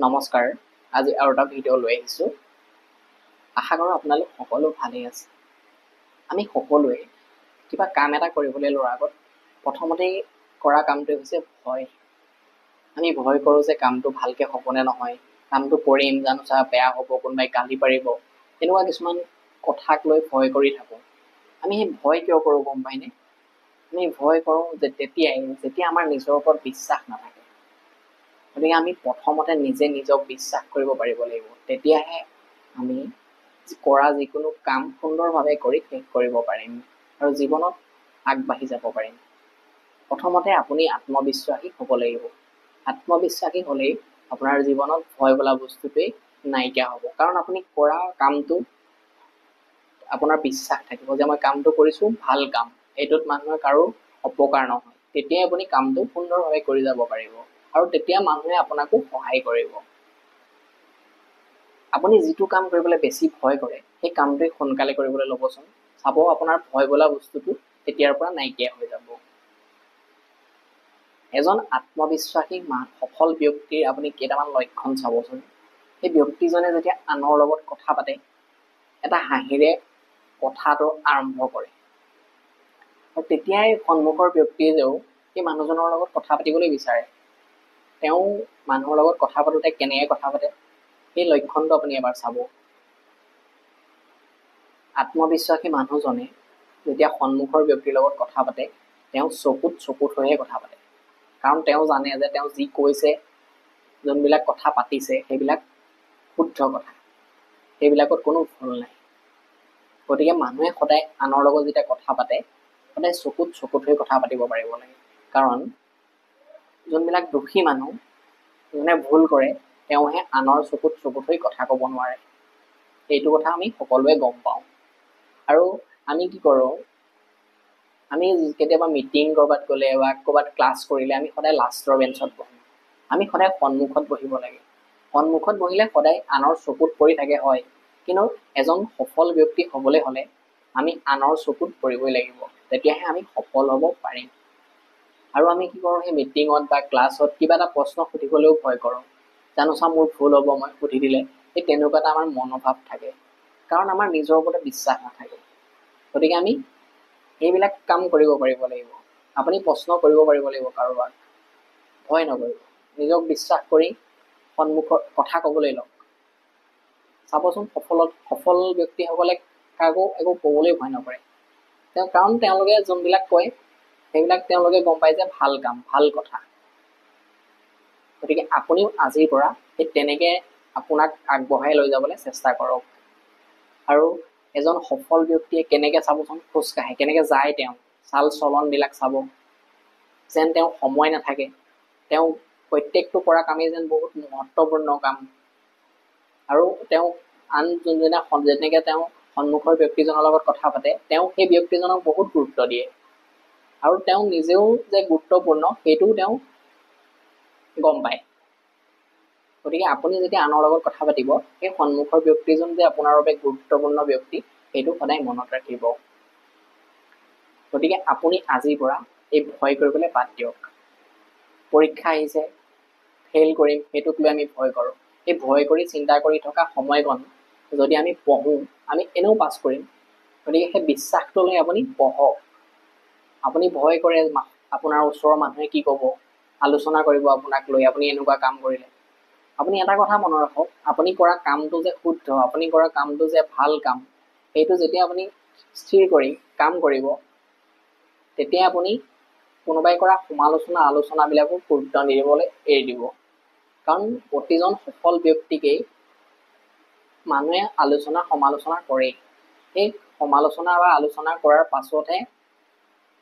নমস্কাৰ, আজি আৰু এটা ভিডিঅ' লৈ আহিছোঁ। আশা কৰোঁ আপোনালোক সকলো ভালেই আছে। আমি সকলোৱে কিবা কাম এটা কৰিবলৈ লোৱাৰ আগত প্ৰথমতেই কৰা কামটোৱে হৈছে ভয়। আমি ভয় কৰোঁ যে কামটো ভালকৈ হ'বনে নহয়, কামটো কৰিম জানো চা বেয়া হ'ব, কোনোবাই গালি পাৰিব, তেনেকুৱা কিছুমান কথাক লৈ ভয় কৰি থাকোঁ। আমি সেই ভয় কিয় কৰোঁ গম পাইনে? আমি ভয় কৰোঁ যে যেতিয়া আমাৰ নিজৰ ওপৰত বিশ্বাস নাথাকে। গতিকে আমি প্ৰথমতে নিজক বিশ্বাস কৰিব পাৰিব লাগিব, তেতিয়াহে আমি কৰা যিকোনো কাম সুন্দৰভাৱে কৰি শেষ কৰিব পাৰিম আৰু জীৱনত আগবাঢ়ি যাব পাৰিম। প্ৰথমতে আপুনি আত্মবিশ্বাসী হ'ব লাগিব। আত্মবিশ্বাসী হ'লেই আপোনাৰ জীৱনত ভয় বোলা বস্তুটোৱেই নাইকিয়া হ'ব, কাৰণ আপুনি কৰা কামটো আপোনাৰ বিশ্বাস থাকিব যে মই কামটো কৰিছোঁ ভাল কাম, এইটোত মানুহৰ কাৰো অপকাৰ নহয়। তেতিয়াই আপুনি কামটো সুন্দৰভাৱে কৰি যাব পাৰিব আৰু তেতিয়া মানুহে আপোনাকো সহায় কৰিব। আপুনি যিটো কাম কৰিবলৈ বেছি ভয় কৰে সেই কামটোৱে সোনকালে কৰিবলৈ ল'বচোন, চাব আপোনাৰ ভয় বোলা বস্তুটো তেতিয়াৰ পৰা নাইকিয়া হৈ যাব। এজন আত্মবিশ্বাসী সফল ব্যক্তিৰ আপুনি কেইটামান লক্ষণ চাবচোন। সেই ব্যক্তিজনে যেতিয়া আনৰ লগত কথা পাতে এটা হাঁহিৰে কথাটো আৰম্ভ কৰে, আৰু তেতিয়াই সন্মুখৰ ব্যক্তিয়েও সেই মানুহজনৰ লগত কথা পাতিবলৈ বিচাৰে। তেওঁ মানুহৰ লগত কথা পাতোঁতে কেনেকৈ কথা পাতে সেই লক্ষণটো আপুনি এবাৰ চাব। আত্মবিশ্বাসী মানুহজনে যেতিয়া সন্মুখৰ ব্যক্তিৰ লগত কথা পাতে তেওঁ চকুত হৈহে কথা পাতে, কাৰণ তেওঁ জানে যে তেওঁ যি কৈছে, যোনবিলাক কথা পাতিছে সেইবিলাক শুদ্ধ কথা, সেইবিলাকত কোনো ভুল নাই। গতিকে মানুহে সদায় আনৰ লগত যেতিয়া কথা পাতে সদায় চকুত হৈ কথা পাতিব পাৰিব লাগে, কাৰণ যোনবিলাক দোষী মানুহ যোনে ভুল কৰে তেওঁহে আনৰ চকুত হৈ কথা ক'ব নোৱাৰে। এইটো কথা আমি সকলোৱে গম পাওঁ। আৰু আমি কি কৰোঁ, আমি কেতিয়াবা মিটিং ক'ৰবাত গ'লে বা ক'ৰবাত ক্লাছ কৰিলে আমি সদায় লাষ্টৰ বেঞ্চত বহোঁ। আমি সদায় সন্মুখত বহিব লাগে। সন্মুখত বহিলে সদায় আনৰ চকুত পৰি থাকে হয়, কিন্তু এজন সফল ব্যক্তি হ'বলৈ হ'লে আমি আনৰ চকুত পৰিবই লাগিব, তেতিয়াহে আমি সফল হ'ব পাৰিম। আৰু আমি কি কৰোঁ, সেই মিটিঙত বা ক্লাছত কিবা এটা প্ৰশ্ন সুধিবলৈও ভয় কৰোঁ, জানো চা মোৰ ভুল হ'ব মই সুধি দিলে, সেই তেনেকুৱা এটা আমাৰ মনোভাৱ থাকে, কাৰণ আমাৰ নিজৰ ওপৰতে বিশ্বাস নাথাকে। গতিকে আমি এইবিলাক কাম কৰিব পাৰিব লাগিব। আপুনি প্ৰশ্ন কৰিব পাৰিব লাগিব কাৰোবাক, ভয় নকৰিব, নিজক বিশ্বাস কৰি সন্মুখত কথা ক'বলৈ লওক। চাবচোন সফল ব্যক্তিসকলে কাকো একো ক'বলৈ ভয় নকৰে, কাৰণ তেওঁলোকে যোনবিলাক কয় সেইবিলাক তেওঁলোকে গম পায় যে ভাল কাম ভাল কথা। গতিকে আপুনিও আজিৰ পৰা সেই তেনেকৈ আপোনাক আগবঢ়াই লৈ যাবলৈ চেষ্টা কৰক। আৰু এজন সফল ব্যক্তিয়ে কেনেকৈ চাবচোন খোজকাঢ়ে, কেনেকৈ যায়, তেওঁ চাল চলনবিলাক চাব, যেন তেওঁ সময় নাথাকে, তেওঁ প্ৰত্যেকটো কৰা কামেই যেন বহুত মহত্বপূৰ্ণ কাম। আৰু তেওঁ আন যেনেকৈ তেওঁ সন্মুখৰ ব্যক্তিজনৰ লগত কথা পাতে তেওঁ সেই ব্যক্তিজনক বহুত গুৰুত্ব দিয়ে, আৰু তেওঁ নিজেও যে গুৰুত্বপূৰ্ণ সেইটোও তেওঁ গম পায়। গতিকে আপুনি যেতিয়া আনৰ লগত কথা পাতিব সেই সন্মুখৰ ব্যক্তিজন যে আপোনাৰ বাবে গুৰুত্বপূৰ্ণ ব্যক্তি সেইটো সদায় মনত ৰাখিব। গতিকে আপুনি আজিৰ পৰা এই ভয় কৰিবলৈ বাদ দিয়ক। পৰীক্ষা আহিছে, ফেইল কৰিম সেইটোক লৈ আমি ভয় কৰোঁ। এই ভয় কৰি চিন্তা কৰি থকা সময়কণ যদি আমি পঢ়োঁ আমি এনেও পাছ কৰিম। গতিকে সেই বিশ্বাসটো লৈ আপুনি পঢ়ক। আপুনি ভয় কৰে আপোনাৰ ওচৰৰ মানুহে কি ক'ব, আলোচনা কৰিব আপোনাক লৈ, আপুনি এনেকুৱা কাম কৰিলে। আপুনি এটা কথা মনত ৰাখক, আপুনি কৰা কামটো যে শুদ্ধ, আপুনি কৰা কামটো যে ভাল কাম, সেইটো যেতিয়া আপুনি স্থিৰ কৰি কাম কৰিব তেতিয়া আপুনি কোনোবাই কৰা আলোচনাবিলাকো গুৰুত্ব নিদিবলৈ এৰি দিব। কাৰণ প্ৰতিজন সফল ব্যক্তিকেই মানুহে সমালোচনা কৰেই। সেই সমালোচনা বা আলোচনা কৰাৰ পাছতহে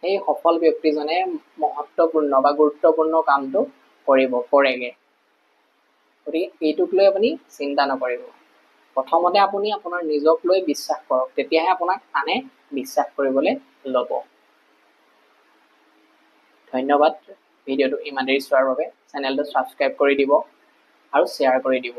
সেই সফল ব্যক্তিজনে মহত্বপূৰ্ণ বা গুৰুত্বপূৰ্ণ কামটো কৰেগৈ। গতিকে এইটোক লৈ আপুনি চিন্তা নকৰিব। প্ৰথমতে আপুনি আপোনাৰ নিজক লৈ বিশ্বাস কৰক, তেতিয়াহে আপোনাক আনে বিশ্বাস কৰিবলৈ ল'ব। ধন্যবাদ ভিডিঅ'টো ইমান দেৰি চোৱাৰ বাবে। চেনেলটো ছাবস্ক্ৰাইব কৰি দিব আৰু শ্বেয়াৰ কৰি দিব।